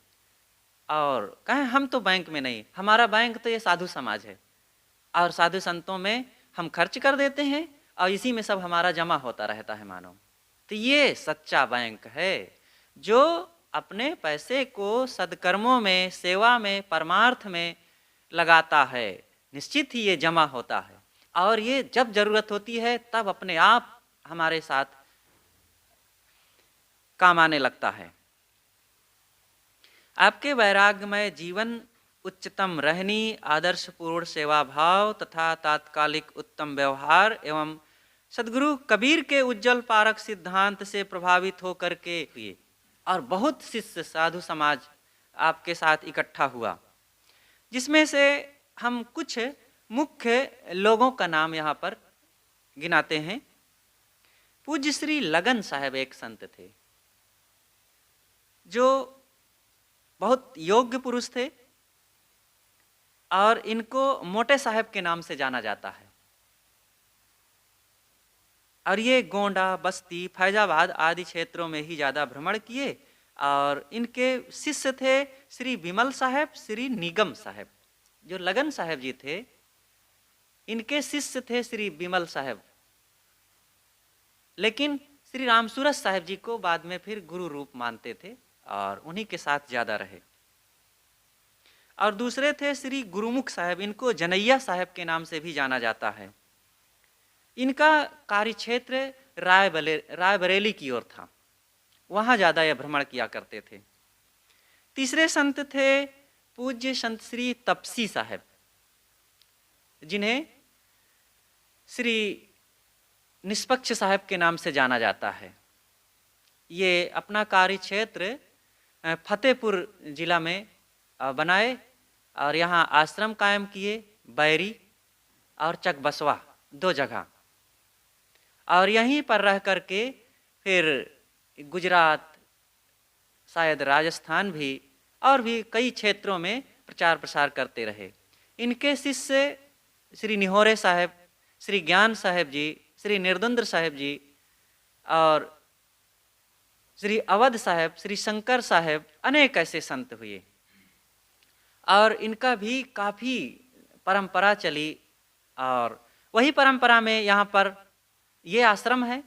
और कहें हम तो बैंक में नहीं, हमारा बैंक तो ये साधु समाज है और साधु संतों में हम खर्च कर देते हैं और इसी में सब हमारा जमा होता रहता है मानो। तो ये सच्चा बैंक है जो अपने पैसे को सदकर्मों में, सेवा में, परमार्थ में लगाता है। निश्चित ही ये जमा होता है और ये जब जरूरत होती है तब अपने आप हमारे साथ काम आने लगता है। आपके वैराग्यमय जीवन, उच्चतम रहनी, आदर्शपूर्ण सेवा भाव तथा तात्कालिक उत्तम व्यवहार एवं सदगुरु कबीर के उज्जवल पारक सिद्धांत से प्रभावित होकर के हुए और बहुत शिष्य साधु समाज आपके साथ इकट्ठा हुआ, जिसमें से हम कुछ मुख्य लोगों का नाम यहाँ पर गिनाते हैं। पूज्य श्री लगन साहब एक संत थे जो बहुत योग्य पुरुष थे और इनको मोटे साहब के नाम से जाना जाता है। और ये गोंडा, बस्ती, फैजाबाद आदि क्षेत्रों में ही ज़्यादा भ्रमण किए और इनके शिष्य थे श्री विमल साहब, श्री निगम साहब। जो लगन साहब जी थे इनके शिष्य थे श्री विमल साहब, लेकिन श्री रामसूरत साहब जी को बाद में फिर गुरु रूप मानते थे और उन्हीं के साथ ज़्यादा रहे। और दूसरे थे श्री गुरुमुख साहब, इनको जनैया साहब के नाम से भी जाना जाता है। इनका कार्यक्षेत्र रायबरेली की ओर था, वहाँ ज़्यादा यह भ्रमण किया करते थे। तीसरे संत थे पूज्य संत श्री तपसी साहब, जिन्हें श्री निष्पक्ष साहब के नाम से जाना जाता है। ये अपना कार्यक्षेत्र फतेहपुर जिला में बनाए और यहाँ आश्रम कायम किए, बैरी और चकबसवा, 2 जगह। और यहीं पर रह करके फिर गुजरात, शायद राजस्थान भी और भी कई क्षेत्रों में प्रचार प्रसार करते रहे। इनके शिष्य श्री निहोरे साहब, श्री ज्ञान साहब जी, श्री निर्दुंद्र साहब जी और श्री अवध साहब, श्री शंकर साहब, अनेक ऐसे संत हुए और इनका भी काफ़ी परंपरा चली। और वही परंपरा में यहाँ पर ये आश्रम है,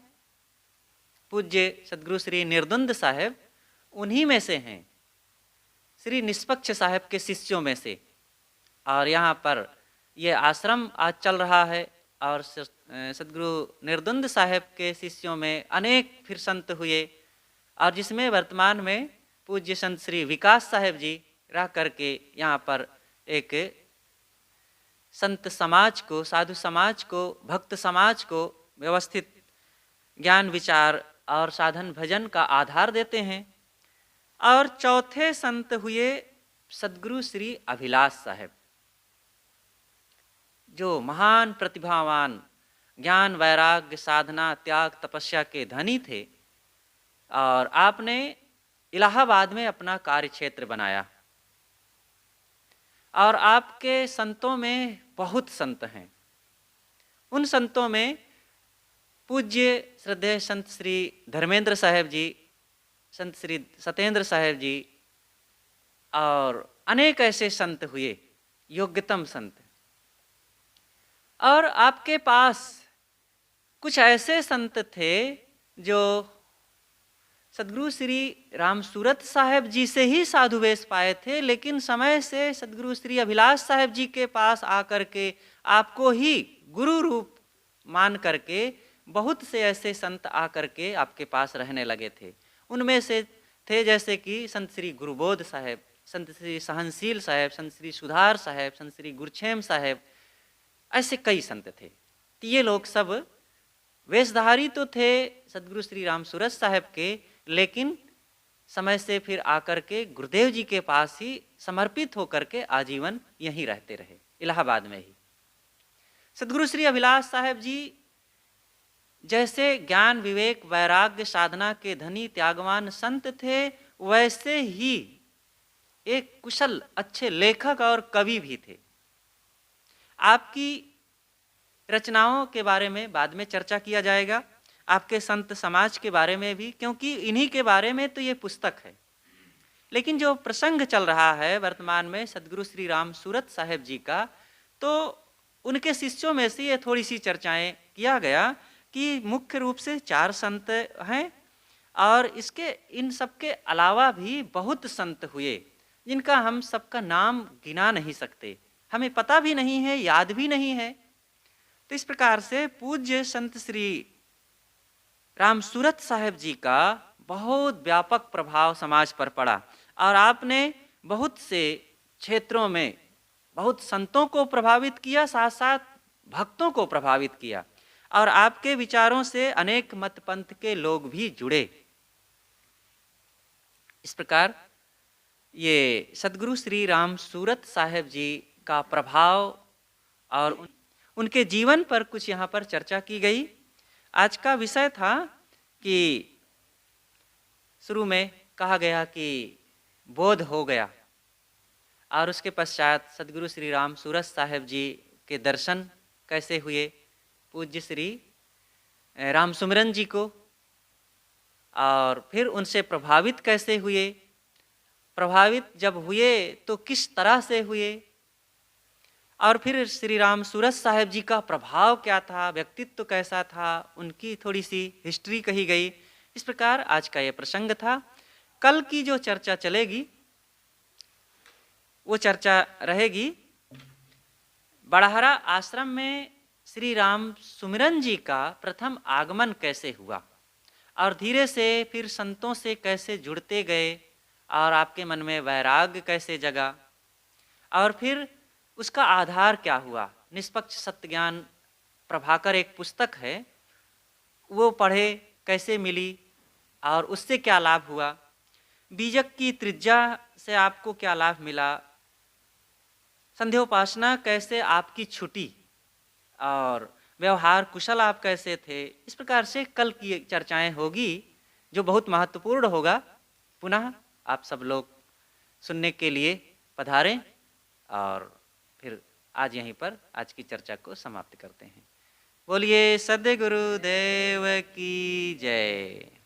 पूज्य सदगुरु श्री निर्दुंद साहब उन्हीं में से हैं, श्री निष्पक्ष साहब के शिष्यों में से। और यहाँ पर ये आश्रम आज चल रहा है और सदगुरु निर्दुंद साहब के शिष्यों में अनेक फिर संत हुए और जिसमें वर्तमान में पूज्य संत श्री विकास साहब जी रह करके यहाँ पर एक संत समाज को, साधु समाज को, भक्त समाज को व्यवस्थित ज्ञान विचार और साधन भजन का आधार देते हैं। और चौथे संत हुए सदगुरु श्री अभिलाष साहब, जो महान प्रतिभावान, ज्ञान वैराग्य साधना त्याग तपस्या के धनी थे और आपने इलाहाबाद में अपना कार्यक्षेत्र बनाया। और आपके संतों में बहुत संत हैं। उन संतों में पूज्य श्रद्धेय संत श्री धर्मेंद्र साहब जी संत श्री सत्येंद्र साहेब जी और अनेक ऐसे संत हुए, योग्यतम संत। और आपके पास कुछ ऐसे संत थे जो सदगुरु श्री राम सूरत साहेब जी से ही साधु वेश पाए थे, लेकिन समय से सदगुरु श्री अभिलाष साहेब जी के पास आकर के आपको ही गुरु रूप मान करके बहुत से ऐसे संत आकर के आपके पास रहने लगे थे। उनमें से थे जैसे कि संत श्री गुरुबोध साहेब, संत श्री सहनशील साहेब, संत श्री सुधार साहेब, संत श्री गुरछेम साहेब, ऐसे कई संत थे। तो ये लोग सब वेशधारी तो थे सदगुरु श्री राम सूरत साहेब के, लेकिन समय से फिर आकर के गुरुदेव जी के पास ही समर्पित होकर के आजीवन यहीं रहते रहे, इलाहाबाद में ही। सदगुरु श्री अभिलाष साहेब जी जैसे ज्ञान विवेक वैराग्य साधना के धनी त्यागवान संत थे, वैसे ही एक कुशल अच्छे लेखक और कवि भी थे। आपकी रचनाओं के बारे में बाद में चर्चा किया जाएगा, आपके संत समाज के बारे में भी, क्योंकि इन्हीं के बारे में तो ये पुस्तक है। लेकिन जो प्रसंग चल रहा है वर्तमान में सदगुरु श्री राम सूरत साहेब जी का, तो उनके शिष्यों में से ये थोड़ी सी चर्चाएं किया गया कि मुख्य रूप से 4 संत हैं, और इसके इन सब के अलावा भी बहुत संत हुए जिनका हम सबका नाम गिना नहीं सकते, हमें पता भी नहीं है, याद भी नहीं है। तो इस प्रकार से पूज्य संत श्री राम सूरत साहेब जी का बहुत व्यापक प्रभाव समाज पर पड़ा, और आपने बहुत से क्षेत्रों में बहुत संतों को प्रभावित किया, साथ साथ भक्तों को प्रभावित किया, और आपके विचारों से अनेक मत पंथ के लोग भी जुड़े। इस प्रकार ये सदगुरु श्री राम सूरत साहेब जी का प्रभाव और उनके जीवन पर कुछ यहाँ पर चर्चा की गई। आज का विषय था कि शुरू में कहा गया कि बोध हो गया, और उसके पश्चात सदगुरु श्री राम सूरत साहेब जी के दर्शन कैसे हुए, पूज्य श्री राम सुमिरन जी को, और फिर उनसे प्रभावित कैसे हुए, प्रभावित जब हुए तो किस तरह से हुए, और फिर श्री राम सूरत साहेब जी का प्रभाव क्या था, व्यक्तित्व कैसा था, उनकी थोड़ी सी हिस्ट्री कही गई। इस प्रकार आज का ये प्रसंग था। कल की जो चर्चा चलेगी वो चर्चा रहेगी बड़हरा आश्रम में श्री राम सुमिरन जी का प्रथम आगमन कैसे हुआ, और धीरे से फिर संतों से कैसे जुड़ते गए, और आपके मन में वैराग्य कैसे जगा, और फिर उसका आधार क्या हुआ। निष्पक्ष सत्य ज्ञान प्रभाकर एक पुस्तक है, वो पढ़े, कैसे मिली और उससे क्या लाभ हुआ, बीजक की त्रिज्या से आपको क्या लाभ मिला, संध्योपासना कैसे आपकी छुटी, और व्यवहार कुशल आप कैसे थे। इस प्रकार से कल की चर्चाएं होगी जो बहुत महत्वपूर्ण होगा। पुनः आप सब लोग सुनने के लिए पधारें, और फिर आज यहीं पर आज की चर्चा को समाप्त करते हैं। बोलिए सद्गुरुदेव की जय।